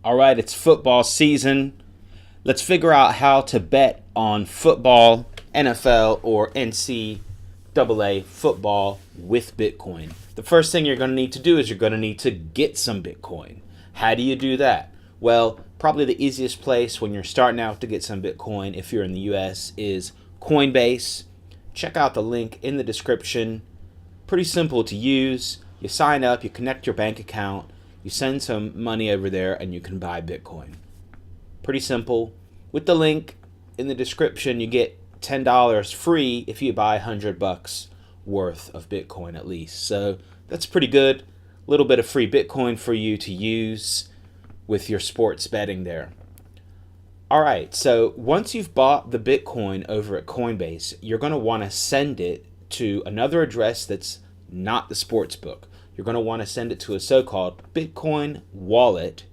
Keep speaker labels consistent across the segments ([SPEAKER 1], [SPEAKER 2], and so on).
[SPEAKER 1] All right, it's football season. Let's figure out how to bet on football, NFL, or NCAA football with Bitcoin. The first thing you're going to need to do is you're going to need to get some Bitcoin. How do you do that? Well, probably the easiest place when you're starting out to get some Bitcoin, if you're in the US, is Coinbase. Check out the link in the description. Pretty simple to use. You sign up, you connect your bank account, you send some money over there, and you can buy Bitcoin. Pretty simple. With the link in the description, you get $10 free if you buy $100 worth of Bitcoin at least. So that's pretty good. A little bit of free Bitcoin for you to use with your sports betting there. All right, so once you've bought the Bitcoin over at Coinbase, you're going to want to send it to another address that's not the sports book. You're going to want to send it to a so-called Bitcoin wallet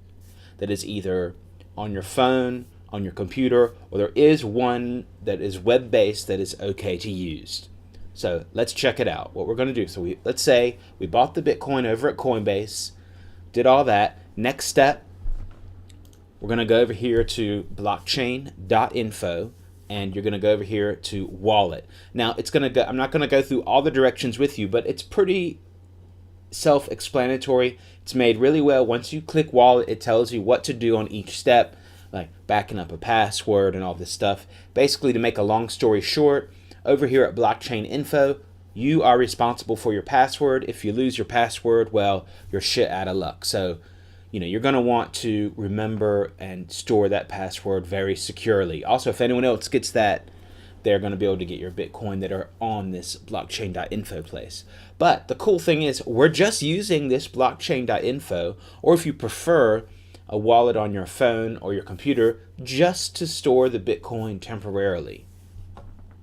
[SPEAKER 1] that is either on your phone, on your computer, or there is one that is web-based that is okay to use. So let's check it out. What we're going to do, so let's say we bought the Bitcoin over at Coinbase, did all that. Next step, we're going to go over here to blockchain.info, and you're going to go over here to wallet. Now, I'm not going to go through all the directions with you, but it's pretty self-explanatory. It's made really well. Once you click wallet, it tells you what to do on each step, like backing up a password and all this stuff. Basically, to make a long story short, over here at blockchain info, you are responsible for your password. If you lose your password, well, you're shit out of luck. So, you're going to want to remember and store that password very securely. Also, if anyone else gets that, they're going to be able to get your Bitcoin that are on this blockchain.info place. But the cool thing is we're just using this blockchain.info, or if you prefer, a wallet on your phone or your computer, just to store the Bitcoin temporarily.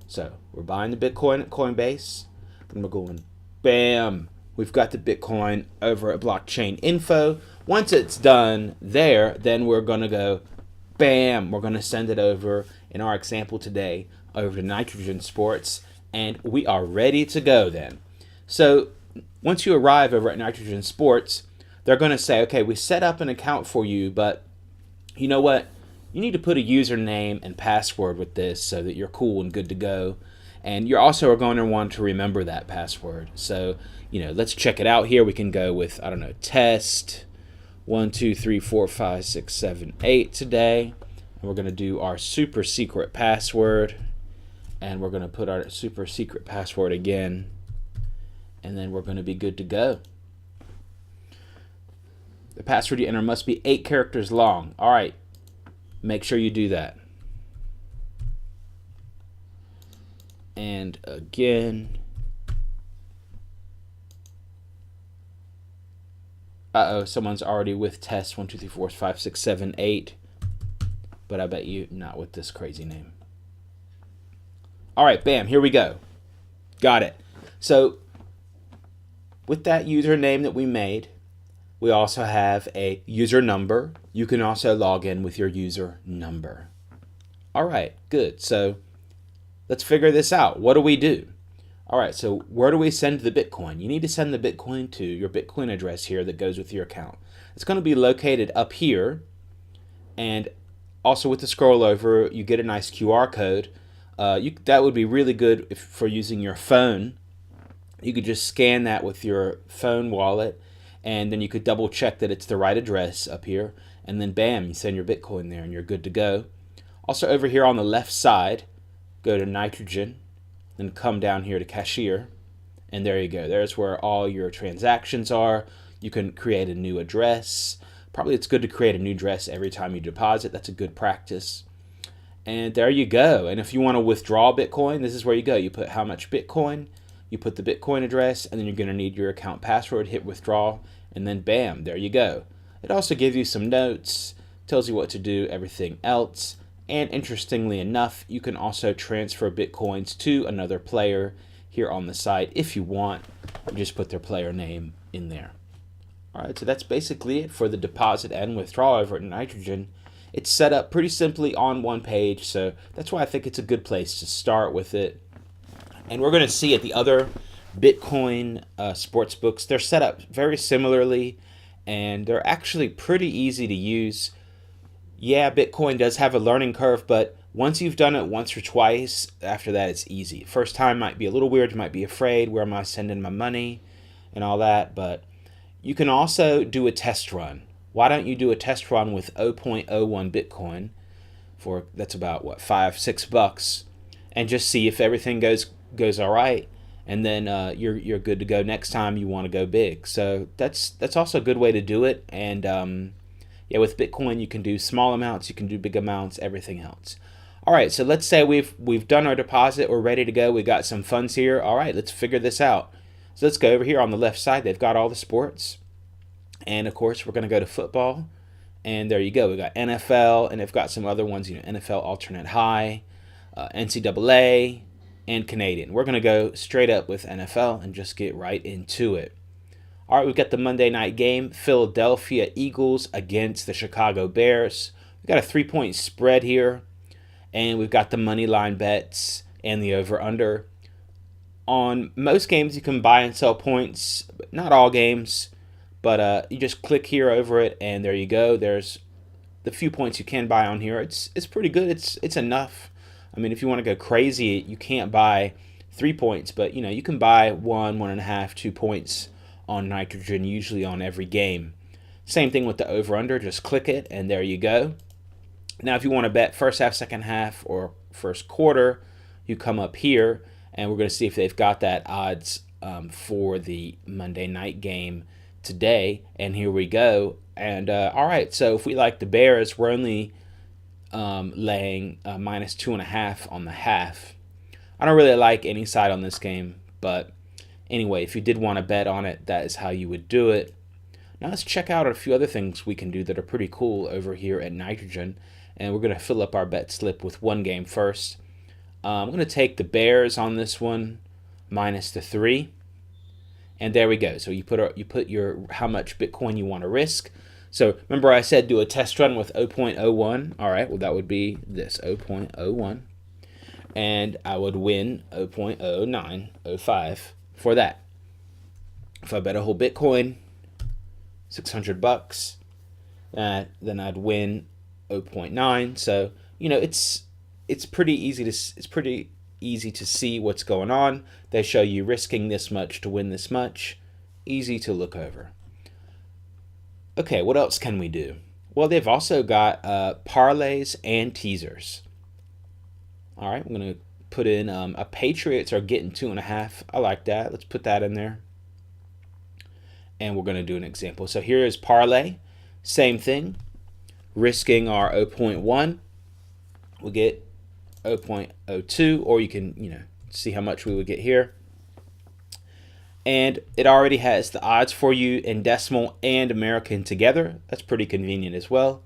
[SPEAKER 1] So we're buying the Bitcoin at Coinbase, and we're going, bam, we've got the Bitcoin over at blockchain info. Once it's done there, then we're going to go, bam, we're going to send it over, in our example today, over to Nitrogen Sports, and we are ready to go then. So once you arrive over at Nitrogen Sports, they're going to say, okay, we set up an account for you, but you know what? You need to put a username and password with this so that you're cool and good to go. And you're also going to want to remember that password. So, let's check it out here. We can go with, test 1, 2, 3, 4, 5, 6, 7, 8 today. And we're going to do our super secret password. And we're going to put our super secret password again. And then we're going to be good to go. The password you enter must be 8 characters long. All right. Make sure you do that. And again. Someone's already with test 1, 2, 3, 4, 5, 6, 7, 8. But I bet you not with this crazy name. All right, bam, here we go. Got it. So with that username that we made, we also have a user number. You can also log in with your user number. All right, good. So let's figure this out. What do we do? All right, so where do we send the Bitcoin? You need to send the Bitcoin to your Bitcoin address here that goes with your account. It's going to be located up here. And also with the scroll over, you get a nice QR code. That would be really good for using your phone. You could just scan that with your phone wallet, and then you could double check that it's the right address up here, and then bam, you send your Bitcoin there and you're good to go. Also over here on the left side, go to Nitrogen, then come down here to Cashier, and there you go. There's where all your transactions are. You can create a new address. Probably it's good to create a new address every time you deposit. That's a good practice. And there you go. And if you want to withdraw Bitcoin, this is where you go. You put how much Bitcoin, you put the Bitcoin address, and then you're going to need your account password, hit withdraw, and then bam, there you go. It also gives you some notes, tells you what to do, everything else. And interestingly enough, you can also transfer Bitcoins to another player here on the site if you want. You just put their player name in there. All right, so that's basically it for the deposit and withdrawal over at Nitrogen. It's set up pretty simply on one page, so that's why I think it's a good place to start with it. And we're going to see at the other Bitcoin sports books, they're set up very similarly, and they're actually pretty easy to use. Yeah, Bitcoin does have a learning curve, but once you've done it once or twice, after that it's easy. First time might be a little weird, you might be afraid, where am I sending my money and all that, but you can also do a test run. Why don't you do a test run with 0.01 Bitcoin for, that's about what, $5-6, and just see if everything goes all right, and then you're good to go next time you want to go big. So that's also a good way to do it. And yeah, with Bitcoin you can do small amounts, you can do big amounts, everything else. All right, so let's say we've done our deposit, we're ready to go, we got some funds here. All right, let's figure this out. So let's go over here on the left side. They've got all the sports, and of course we're going to go to football, and there you go. We got NFL, and they've got some other ones, NFL alternate high, NCAA, and Canadian. We're going to go straight up with NFL and just get right into it. All right, we've got the Monday night game, Philadelphia Eagles against the Chicago Bears. We've got a 3-point spread here, and we've got the money line bets and the over-under. On most games, you can buy and sell points, but not all games. But you just click here over it, and there you go. There's the few points you can buy on here. It's pretty good. It's enough. I mean, if you want to go crazy, you can't buy 3 points, but you can buy 1.5, 2 points on nitrogen, usually on every game. Same thing with the over-under. Just click it, and there you go. Now, if you want to bet first half, second half, or first quarter, you come up here, and we're going to see if they've got that odds for the Monday night game today. And here we go. And all right, so if we like the Bears, we're only laying -2.5 on the half. I don't really like any side on this game, but anyway, if you did want to bet on it, that is how you would do it. Now let's check out a few other things we can do that are pretty cool over here at Nitrogen. And we're going to fill up our bet slip with one game first. I'm going to take the Bears on this one, -3. And there we go. So you put your how much Bitcoin you want to risk. So remember I said do a test run with 0.01. All right, well that would be this 0.01. And I would win 0.0905 for that. If I bet a whole Bitcoin, $600, then I'd win 0.9. So it's pretty easy to see what's going on. They show you risking this much to win this much. Easy to look over. Okay, what else can we do? Well, they've also got parlays and teasers. All right, I'm going to put in a Patriots are getting 2.5. I like that. Let's put that in there. And we're going to do an example. So here is parlay. Same thing. Risking our 0.1. We'll get 0.02, or you can, see how much we would get here. And it already has the odds for you in decimal and American together. That's pretty convenient as well.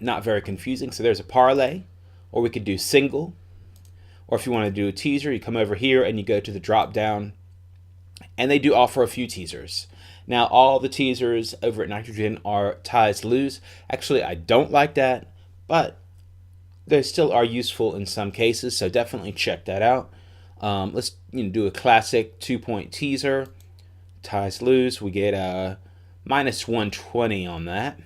[SPEAKER 1] Not very confusing. So there's a parlay, or we could do single. Or if you want to do a teaser, you come over here and you go to the drop down. And they do offer a few teasers. Now, all the teasers over at Nitrogen are ties lose. Actually, I don't like that, but they still are useful in some cases, so definitely check that out. Let's do a classic 2-point teaser. Ties lose. We get a -120 on that.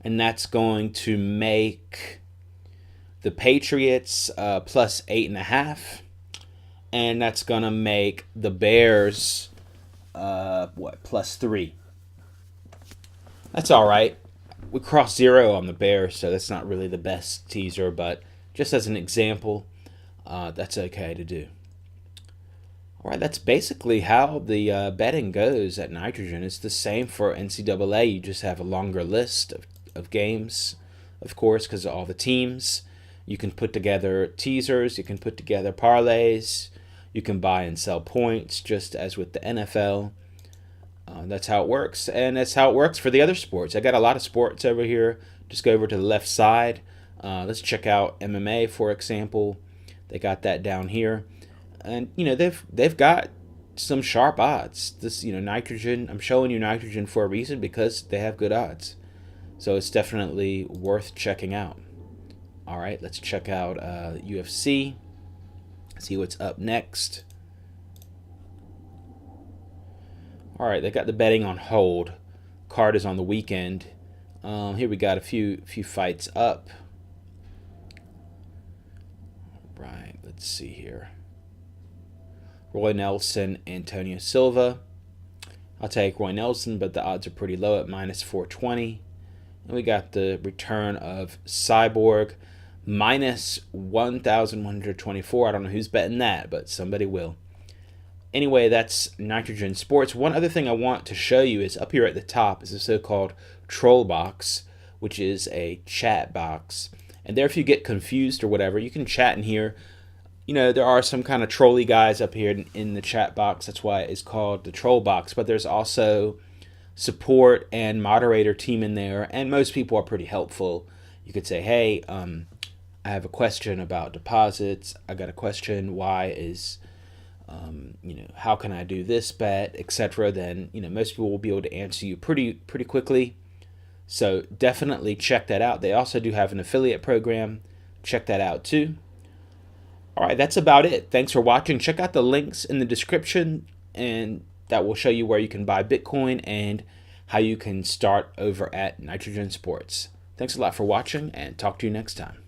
[SPEAKER 1] And that's going to make the Patriots +8.5. And that's going to make the Bears, +3. That's all right. We crossed 0 on the Bears, so that's not really the best teaser, but just as an example, that's okay to do. All right, that's basically how the betting goes at Nitrogen. It's the same for NCAA. You just have a longer list of games, of course, because of all the teams. You can put together teasers. You can put together parlays. You can buy and sell points, just as with the NFL. That's how it works, and that's how it works for the other sports. I got a lot of sports over here. Just go over to the left side. Let's check out MMA, for example. They got that down here, and they've got some sharp odds. This Nitrogen. I'm showing you Nitrogen for a reason, because they have good odds. So it's definitely worth checking out. All right, let's check out UFC. See what's up next. All right, they got the betting on hold. card is on the weekend. Here we got a few fights up. Right, let's see here. Roy Nelson, Antonio Silva. I'll take Roy Nelson, but the odds are pretty low at minus 420. And we got the return of Cyborg, minus 1,124. I don't know who's betting that, but somebody will. Anyway, that's Nitrogen Sports. One other thing I want to show you is up here at the top is a so-called troll box, which is a chat box. And there, if you get confused or whatever, you can chat in here. You know, there are some kind of trolly guys up here in the chat box. That's why it's called the troll box. But there's also support and moderator team in there, and most people are pretty helpful. You could say, hey, I have a question about deposits. I got a question. Why is, how can I do this bet, etc. Then, most people will be able to answer you pretty quickly. So definitely check that out. They also do have an affiliate program. Check that out too. All right, that's about it. Thanks for watching. Check out the links in the description, and that will show you where you can buy Bitcoin and how you can start over at Nitrogen Sports. Thanks a lot for watching, and talk to you next time.